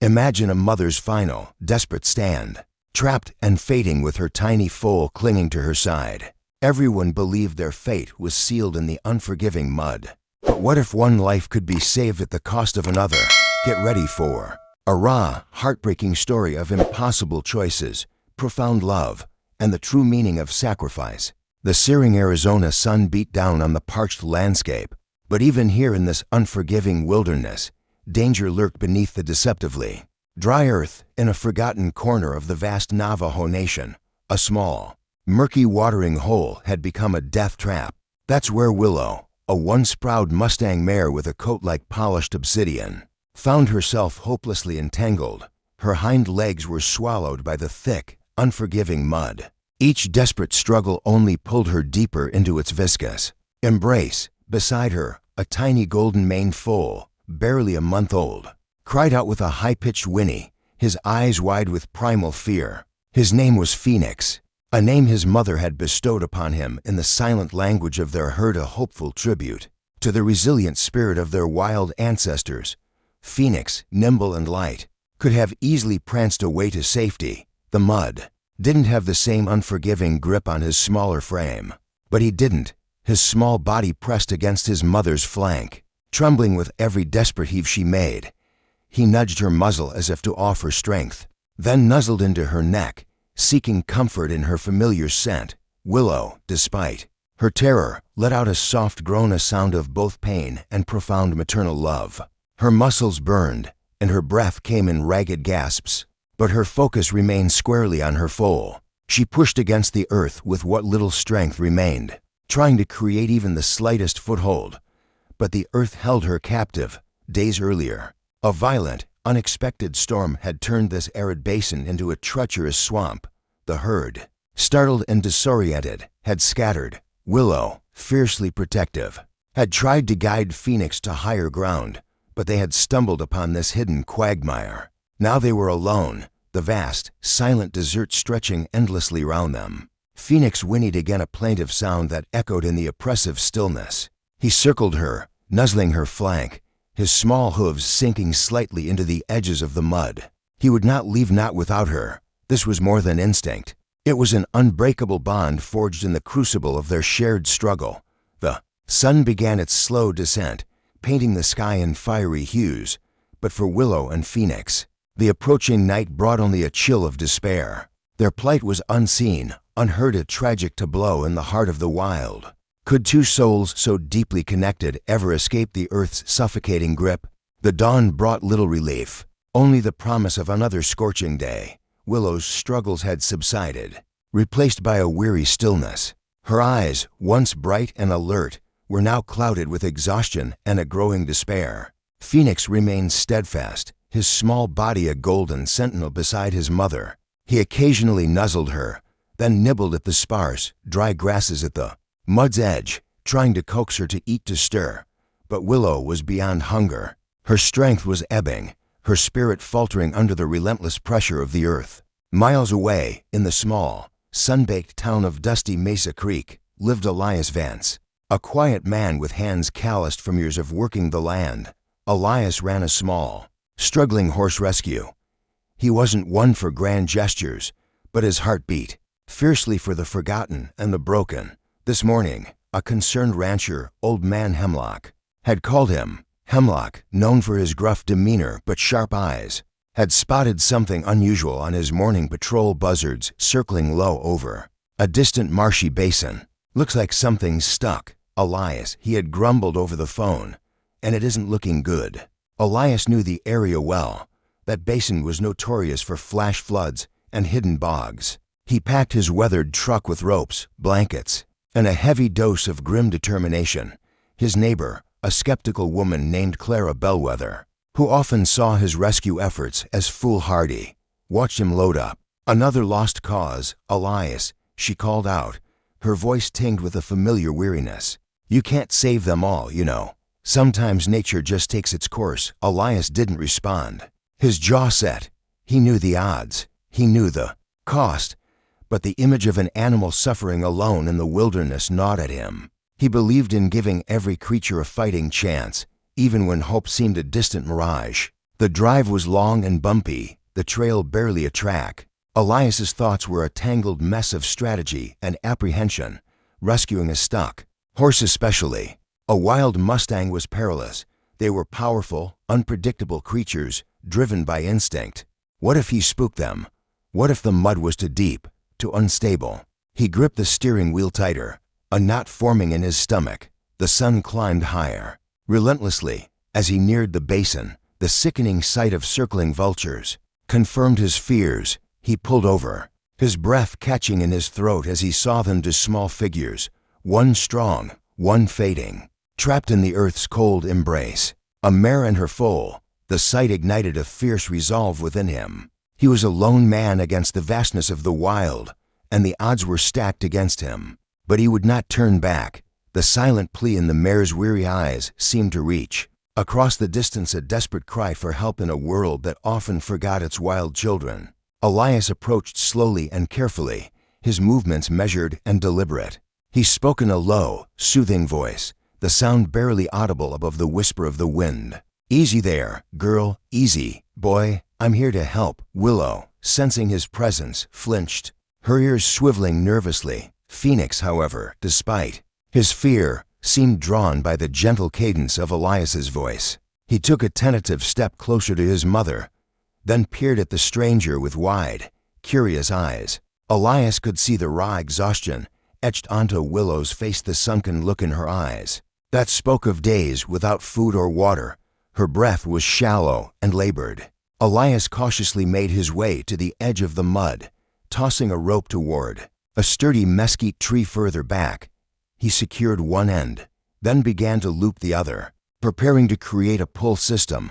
Imagine a mother's final, desperate stand, trapped and fainting with her tiny foal clinging to her side. Everyone believed their fate was sealed in the unforgiving mud. But what if one life could be saved at the cost of another? Get ready for a raw, heartbreaking story of impossible choices, profound love, and the true meaning of sacrifice. The searing Arizona sun beat down on the parched landscape, but even here in this unforgiving wilderness, danger lurked beneath the deceptively dry earth. In a forgotten corner of the vast Navajo nation, a small, murky watering hole had become a death trap. That's where Willow, a once proud Mustang mare with a coat like polished obsidian, found herself hopelessly entangled. Her hind legs were swallowed by the thick, unforgiving mud. Each desperate struggle only pulled her deeper into its viscous embrace. Beside her, a tiny golden-maned foal, barely a month old, cried out with a high-pitched whinny, his eyes wide with primal fear. His name was Phoenix, a name his mother had bestowed upon him in the silent language of their herd, a hopeful tribute to the resilient spirit of their wild ancestors. Phoenix, nimble and light, could have easily pranced away to safety. The mud didn't have the same unforgiving grip on his smaller frame. But he didn't. His small body pressed against his mother's flank, trembling with every desperate heave she made. He nudged her muzzle as if to offer strength, then nuzzled into her neck, seeking comfort in her familiar scent. Willow, despite her terror, let out a soft groan, a sound of both pain and profound maternal love. Her muscles burned, and her breath came in ragged gasps, but her focus remained squarely on her foal. She pushed against the earth with what little strength remained, trying to create even the slightest foothold. But the earth held her captive. Days earlier, a violent, unexpected storm had turned this arid basin into a treacherous swamp. The herd, startled and disoriented, had scattered. Willow, fiercely protective, had tried to guide Phoenix to higher ground, but they had stumbled upon this hidden quagmire. Now they were alone, the vast, silent desert stretching endlessly round them. Phoenix whinnied again, a plaintive sound that echoed in the oppressive stillness. He circled her, nuzzling her flank, his small hooves sinking slightly into the edges of the mud. He would not leave, not without her. This was more than instinct. It was an unbreakable bond forged in the crucible of their shared struggle. The sun began its slow descent, painting the sky in fiery hues. But for Willow and Phoenix, the approaching night brought only a chill of despair. Their plight was unseen, unheard, tragic to blow in the heart of the wild. Could two souls so deeply connected ever escape the earth's suffocating grip? The dawn brought little relief, only the promise of another scorching day. Willow's struggles had subsided, replaced by a weary stillness. Her eyes, once bright and alert, were now clouded with exhaustion and a growing despair. Phoenix remained steadfast, his small body a golden sentinel beside his mother. He occasionally nuzzled her, then nibbled at the sparse, dry grasses at the mud's edge, trying to coax her to eat, to stir. But Willow was beyond hunger. Her strength was ebbing, her spirit faltering under the relentless pressure of the earth. Miles away, in the small, sun-baked town of Dusty Mesa Creek, lived Elias Vance, a quiet man with hands calloused from years of working the land. Elias ran a small, struggling horse rescue. He wasn't one for grand gestures, but his heart beat fiercely for the forgotten and the broken. This morning, a concerned rancher, Old Man Hemlock, had called him. Hemlock, known for his gruff demeanor but sharp eyes, had spotted something unusual on his morning patrol buzzards circling low over a distant marshy basin. "Looks like something's stuck, Elias," he had grumbled over the phone, "and it isn't looking good." Elias knew the area well. That basin was notorious for flash floods and hidden bogs. He packed his weathered truck with ropes, blankets, and a heavy dose of grim determination. His neighbor, a skeptical woman named Clara Bellwether, who often saw his rescue efforts as foolhardy, watched him load up. "Another lost cause, Elias," she called out, her voice tinged with a familiar weariness. "You can't save them all, you know. Sometimes nature just takes its course." Elias didn't respond. His jaw set. He knew the odds. He knew the cost. But the image of an animal suffering alone in the wilderness gnawed at him. He believed in giving every creature a fighting chance, even when hope seemed a distant mirage. The drive was long and bumpy, the trail barely a track. Elias's thoughts were a tangled mess of strategy and apprehension, rescuing a stuck horse especially. A wild Mustang was perilous. They were powerful, unpredictable creatures, driven by instinct. What if he spooked them? What if the mud was too deep, too unstable? He gripped the steering wheel tighter, a knot forming in his stomach. The sun climbed higher. Relentlessly, as he neared the basin, the sickening sight of circling vultures confirmed his fears. He pulled over, his breath catching in his throat as he saw them to small figures, one strong, one fading, trapped in the earth's cold embrace. A mare and her foal. The sight ignited a fierce resolve within him. He was a lone man against the vastness of the wild, and the odds were stacked against him. But he would not turn back. The silent plea in the mare's weary eyes seemed to reach across the distance, a desperate cry for help in a world that often forgot its wild children. Elias approached slowly and carefully, his movements measured and deliberate. He spoke in a low, soothing voice, the sound barely audible above the whisper of the wind. "Easy there, girl, easy, boy, I'm here to help." Willow, sensing his presence, flinched, her ears swiveling nervously. Phoenix, however, despite his fear, seemed drawn by the gentle cadence of Elias's voice. He took a tentative step closer to his mother, then peered at the stranger with wide, curious eyes. Elias could see the raw exhaustion etched onto Willow's face, the sunken look in her eyes that spoke of days without food or water. Her breath was shallow and labored. Elias cautiously made his way to the edge of the mud, tossing a rope toward a sturdy mesquite tree further back. He secured one end, then began to loop the other, preparing to create a pull system.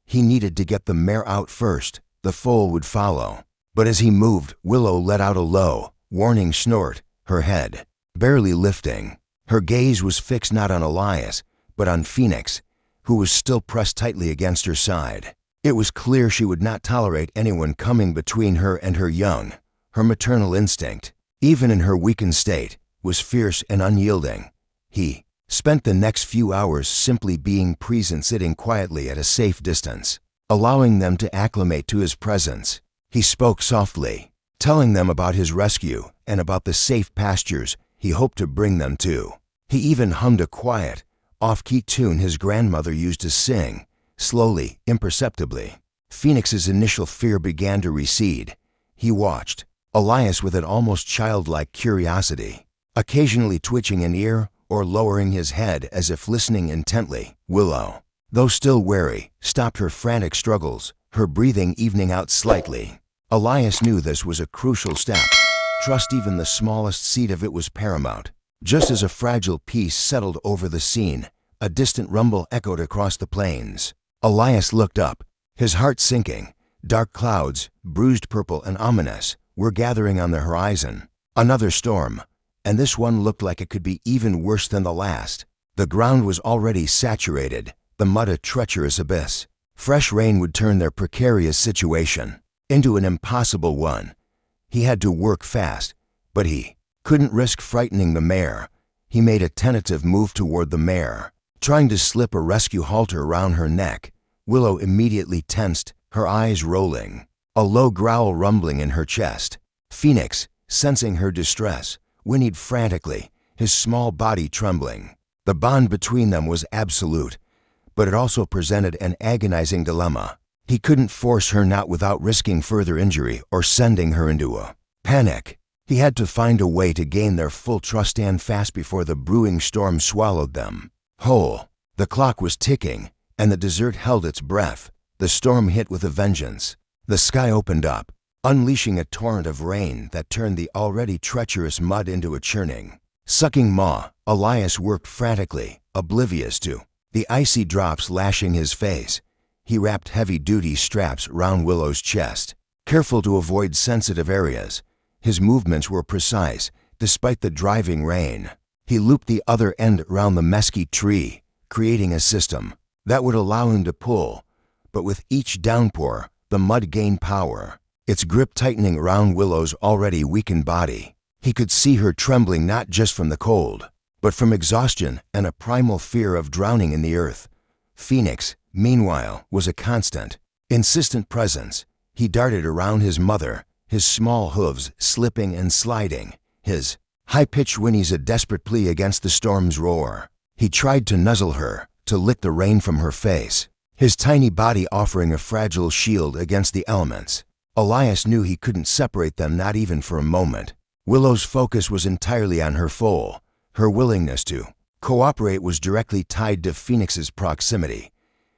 He needed to get the mare out first. The foal would follow. But as he moved, Willow let out a low, warning snort, her head barely lifting. Her gaze was fixed not on Elias, but on Phoenix, who was still pressed tightly against her side. It was clear she would not tolerate anyone coming between her and her young. Her maternal instinct, even in her weakened state, was fierce and unyielding. He spent the next few hours simply being present, sitting quietly at a safe distance, allowing them to acclimate to his presence. He spoke softly, telling them about his rescue and about the safe pastures he hoped to bring them to. He even hummed a quiet, off-key tune his grandmother used to sing, slowly, imperceptibly. Phoenix's initial fear began to recede. He watched Elias with an almost childlike curiosity, occasionally twitching an ear or lowering his head as if listening intently. Willow, though still wary, stopped her frantic struggles, her breathing evening out slightly. Elias knew this was a crucial step. Trust even the smallest seed of it was paramount. Just as a fragile peace settled over the scene, a distant rumble echoed across the plains. Elias looked up, his heart sinking. Dark clouds, bruised purple and ominous, were gathering on the horizon. Another storm, and this one looked like it could be even worse than the last. The ground was already saturated, the mud a treacherous abyss. Fresh rain would turn their precarious situation into an impossible one. He had to work fast, but he couldn't risk frightening the mare. He made a tentative move toward the mare, trying to slip a rescue halter around her neck. Willow immediately tensed, her eyes rolling, a low growl rumbling in her chest. Phoenix, sensing her distress, whinnied frantically, his small body trembling. The bond between them was absolute, but it also presented an agonizing dilemma. He couldn't force her, not without risking further injury or sending her into a panic. He had to find a way to gain their full trust, stand fast before the brewing storm swallowed them whole. The clock was ticking, and the desert held its breath. The storm hit with a vengeance. The sky opened up, unleashing a torrent of rain that turned the already treacherous mud into a churning, sucking maw. Elias worked frantically, oblivious to the icy drops lashing his face. He wrapped heavy-duty straps round Willow's chest, careful to avoid sensitive areas. His movements were precise, despite the driving rain. He looped the other end around the mesquite tree, creating a system that would allow him to pull. But with each downpour, the mud gained power, its grip tightening around Willow's already weakened body. He could see her trembling, not just from the cold, but from exhaustion and a primal fear of drowning in the earth. Phoenix, meanwhile, was a constant, insistent presence. He darted around his mother, his small hooves slipping and sliding, his high-pitched whinnies a desperate plea against the storm's roar. He tried to nuzzle her, to lick the rain from her face, his tiny body offering a fragile shield against the elements. Elias knew he couldn't separate them, not even for a moment. Willow's focus was entirely on her foal. Her willingness to cooperate was directly tied to Phoenix's proximity.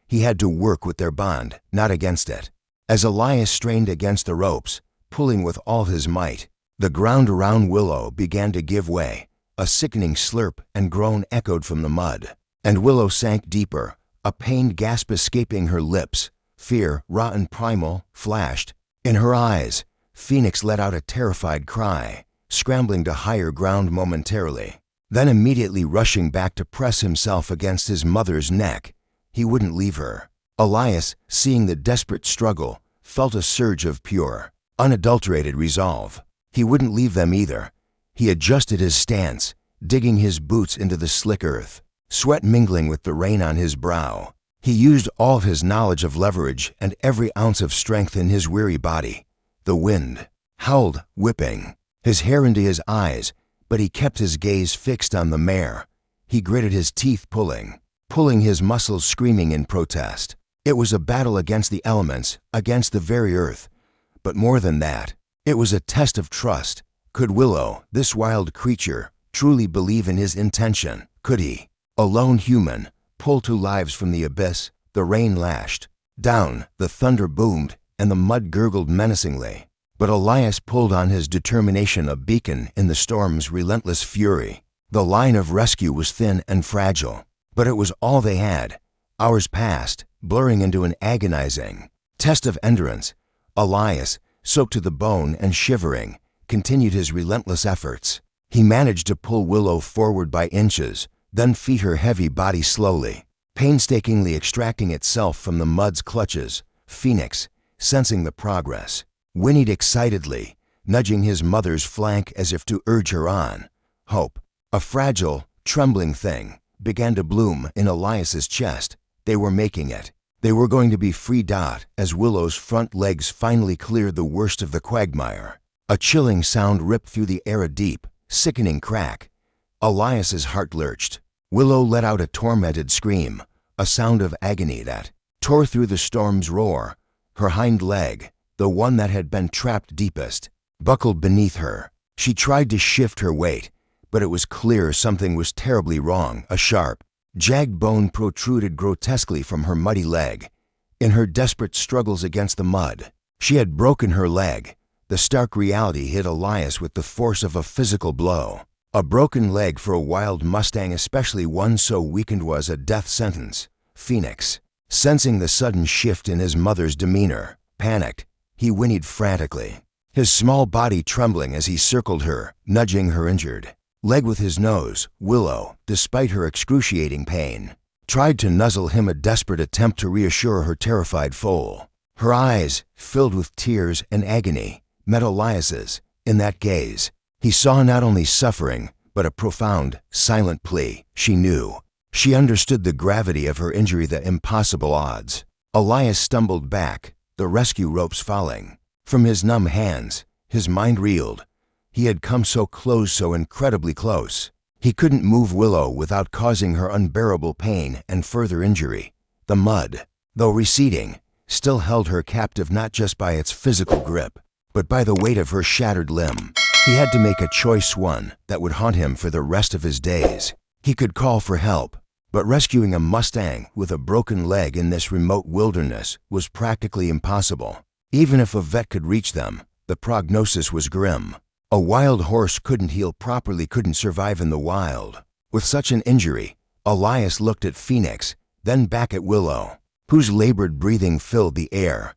He had to work with their bond, not against it. As Elias strained against the ropes, pulling with all his might, the ground around Willow began to give way. A sickening slurp and groan echoed from the mud, and Willow sank deeper, a pained gasp escaping her lips. Fear, raw and primal, flashed in her eyes. Phoenix let out a terrified cry, scrambling to higher ground momentarily, then immediately rushing back to press himself against his mother's neck. He wouldn't leave her. Elias, seeing the desperate struggle, felt a surge of pure, unadulterated resolve. He wouldn't leave them either. He adjusted his stance, digging his boots into the slick earth, sweat mingling with the rain on his brow. He used all of his knowledge of leverage and every ounce of strength in his weary body. The wind howled, whipping his hair into his eyes, but he kept his gaze fixed on the mare. He gritted his teeth, pulling his muscles screaming in protest. It was a battle against the elements, against the very earth. But more than that, it was a test of trust. Could Willow, this wild creature, truly believe in his intention? Could he, a lone human, pull two lives from the abyss? The rain lashed down, the thunder boomed, and the mud gurgled menacingly. But Elias pulled on his determination, a beacon in the storm's relentless fury. The line of rescue was thin and fragile, but it was all they had. Hours passed, blurring into an agonizing test of endurance. Elias, soaked to the bone and shivering, continued his relentless efforts. He managed to pull Willow forward by inches, then feed her heavy body slowly, painstakingly extracting itself from the mud's clutches. Phoenix, sensing the progress, whinnied excitedly, nudging his mother's flank as if to urge her on. Hope, a fragile, trembling thing, began to bloom in Elias's chest. They were making it. They were going to be free. As Willow's front legs finally cleared the worst of the quagmire, a chilling sound ripped through the air, a deep, sickening crack. Elias's heart lurched. Willow let out a tormented scream, a sound of agony that tore through the storm's roar. Her hind leg, the one that had been trapped deepest, buckled beneath her. She tried to shift her weight, but it was clear something was terribly wrong. A sharp, jagged bone protruded grotesquely from her muddy leg. In her desperate struggles against the mud, she had broken her leg. The stark reality hit Elias with the force of a physical blow. A broken leg for a wild Mustang, especially one so weakened, was a death sentence. Phoenix, sensing the sudden shift in his mother's demeanor, panicked. He whinnied frantically, his small body trembling as he circled her, nudging her injured leg with his nose. Willow, despite her excruciating pain, tried to nuzzle him, a desperate attempt to reassure her terrified foal. Her eyes, filled with tears and agony, met Elias's. In that gaze, he saw not only suffering, but a profound, silent plea. She knew. She understood the gravity of her injury, the impossible odds. Elias stumbled back, the rescue ropes falling from his numb hands. His mind reeled. He had come so close, so incredibly close. He couldn't move Willow without causing her unbearable pain and further injury. The mud, though receding, still held her captive, not just by its physical grip, but by the weight of her shattered limb. He had to make a choice, one that would haunt him for the rest of his days. He could call for help, but rescuing a Mustang with a broken leg in this remote wilderness was practically impossible. Even if a vet could reach them, the prognosis was grim. A wild horse couldn't heal properly, couldn't survive in the wild. With such an injury, Elias looked at Phoenix, then back at Willow, whose labored breathing filled the air.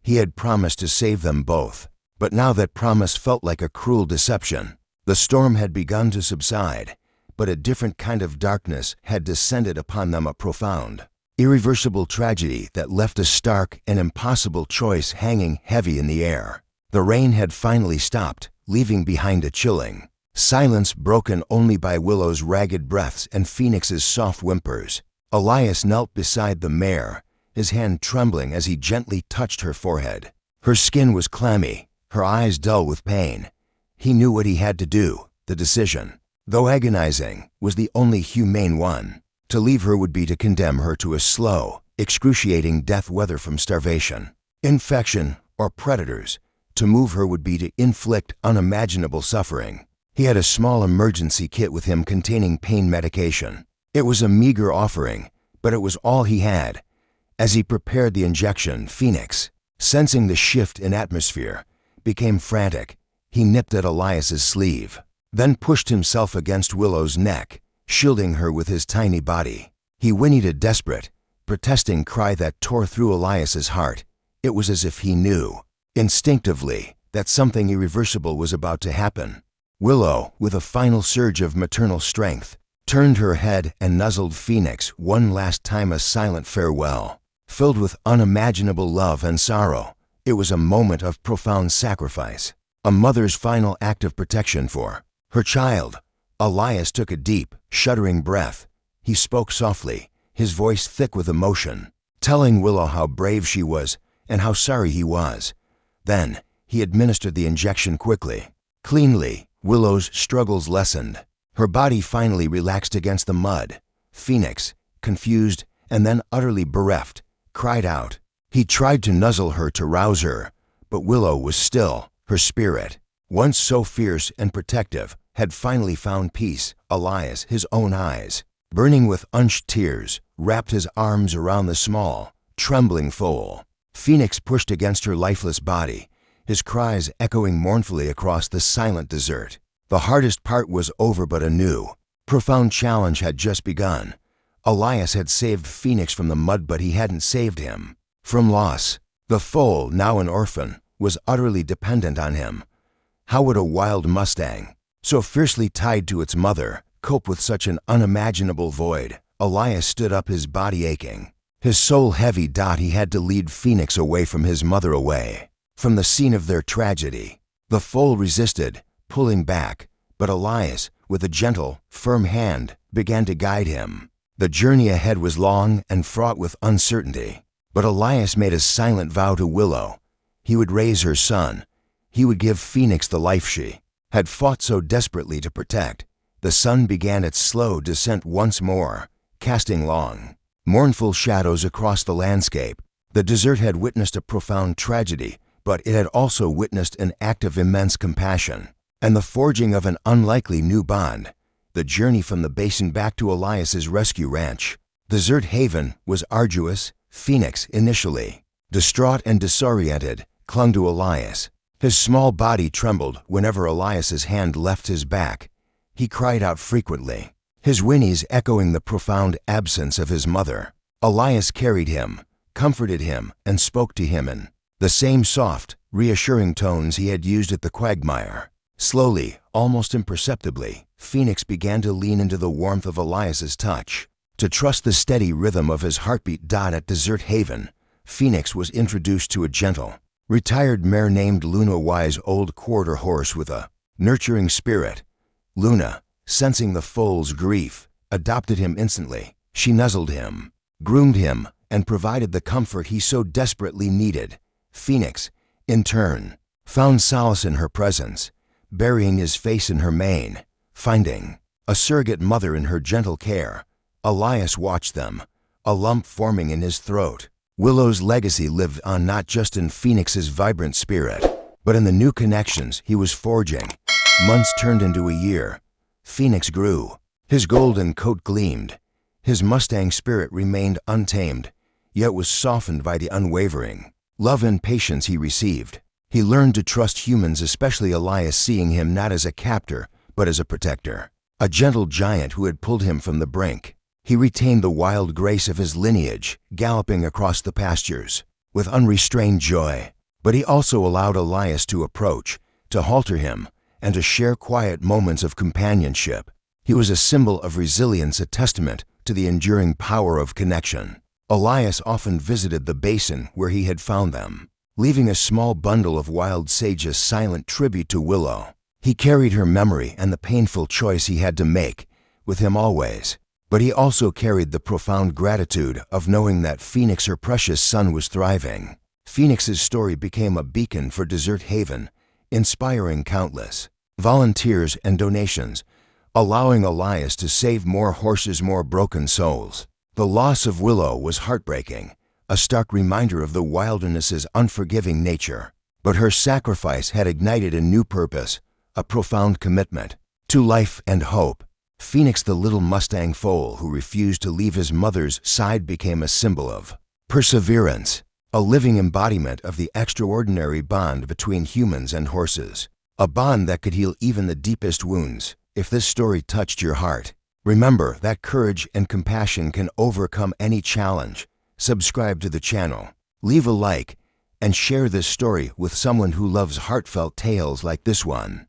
He had promised to save them both, but now that promise felt like a cruel deception. The storm had begun to subside, but a different kind of darkness had descended upon them, a profound, irreversible tragedy that left a stark and impossible choice hanging heavy in the air. The rain had finally stopped, leaving behind a chilling silence broken only by Willow's ragged breaths and Phoenix's soft whimpers. Elias knelt beside the mare, his hand trembling as he gently touched her forehead. Her skin was clammy, her eyes dull with pain. He knew what he had to do. The decision, though agonizing, was the only humane one. To leave her would be to condemn her to a slow, excruciating death, whether from starvation, infection, or predators. To move her would be to inflict unimaginable suffering. He had a small emergency kit with him containing pain medication. It was a meager offering, but it was all he had. As he prepared the injection, Phoenix, sensing the shift in atmosphere, became frantic. He nipped at Elias's sleeve, then pushed himself against Willow's neck, shielding her with his tiny body. He whinnied a desperate, protesting cry that tore through Elias's heart. It was as if he knew, instinctively, that something irreversible was about to happen. Willow, with a final surge of maternal strength, turned her head and nuzzled Phoenix one last time, a silent farewell. Filled with unimaginable love and sorrow, it was a moment of profound sacrifice, a mother's final act of protection for her child. Elias took a deep, shuddering breath. He spoke softly, his voice thick with emotion, telling Willow how brave she was and how sorry he was. Then, he administered the injection quickly, cleanly. Willow's struggles lessened. Her body finally relaxed against the mud. Phoenix, confused and then utterly bereft, cried out. He tried to nuzzle her to rouse her, but Willow was still. Her spirit, once so fierce and protective, had finally found peace. Elias, his own eyes burning with unshed tears, wrapped his arms around the small, trembling foal. Phoenix pushed against her lifeless body, his cries echoing mournfully across the silent desert. The hardest part was over, but a new, profound challenge had just begun. Elias had saved Phoenix from the mud, but he hadn't saved him from loss. The foal, now an orphan, was utterly dependent on him. How would a wild Mustang, so fiercely tied to its mother, cope with such an unimaginable void? Elias stood up, his body aching, his soul heavy. He had to lead Phoenix away from his mother, away from the scene of their tragedy. The foal resisted, pulling back, but Elias, with a gentle, firm hand, began to guide him. The journey ahead was long and fraught with uncertainty, but Elias made a silent vow to Willow. He would raise her son. He would give Phoenix the life she had fought so desperately to protect. The sun began its slow descent once more, casting long, mournful shadows across the landscape. The desert had witnessed a profound tragedy, but it had also witnessed an act of immense compassion and the forging of an unlikely new bond. The journey from the basin back to Elias's rescue ranch, Desert Haven, was arduous. Phoenix, initially distraught and disoriented, clung to Elias. His small body trembled whenever Elias's hand left his back. He cried out frequently, his whinnies echoing the profound absence of his mother. Elias carried him, comforted him, and spoke to him in the same soft, reassuring tones he had used at the quagmire. Slowly, almost imperceptibly, Phoenix began to lean into the warmth of Elias's touch, to trust the steady rhythm of his heartbeat. At Desert Haven, Phoenix was introduced to a gentle, retired mare named Luna, a wise old quarter horse with a nurturing spirit. Luna, sensing the foal's grief, adopted him instantly. She nuzzled him, groomed him, and provided the comfort he so desperately needed. Phoenix, in turn, found solace in her presence, burying his face in her mane, finding a surrogate mother in her gentle care. Elias watched them, a lump forming in his throat. Willow's legacy lived on not just in Phoenix's vibrant spirit, but in the new connections he was forging. Months turned into a year. Phoenix grew. His golden coat gleamed. His Mustang spirit remained untamed, yet was softened by the unwavering love and patience he received. He learned to trust humans, especially Elias, seeing him not as a captor, but as a protector, a gentle giant who had pulled him from the brink. He retained the wild grace of his lineage, galloping across the pastures with unrestrained joy. But he also allowed Elias to approach, to halter him, and to share quiet moments of companionship. He was a symbol of resilience, a testament to the enduring power of connection. Elias often visited the basin where he had found them, leaving a small bundle of wild sage, a silent tribute to Willow. He carried her memory and the painful choice he had to make with him always. But he also carried the profound gratitude of knowing that Phoenix, her precious son, was thriving. Phoenix's story became a beacon for Desert Haven, inspiring countless volunteers and donations, allowing Elias to save more horses, more broken souls. The loss of Willow was heartbreaking, a stark reminder of the wilderness's unforgiving nature. But her sacrifice had ignited a new purpose, a profound commitment to life and hope. Phoenix, the little Mustang Foal who refused to leave his mother's side, became a symbol of perseverance, a living embodiment of the extraordinary bond between humans and horses, a bond that could heal even the deepest wounds. If this story touched your heart, remember that courage and compassion can overcome any challenge. Subscribe to the channel, leave a like, and share this story with someone who loves heartfelt tales like this one.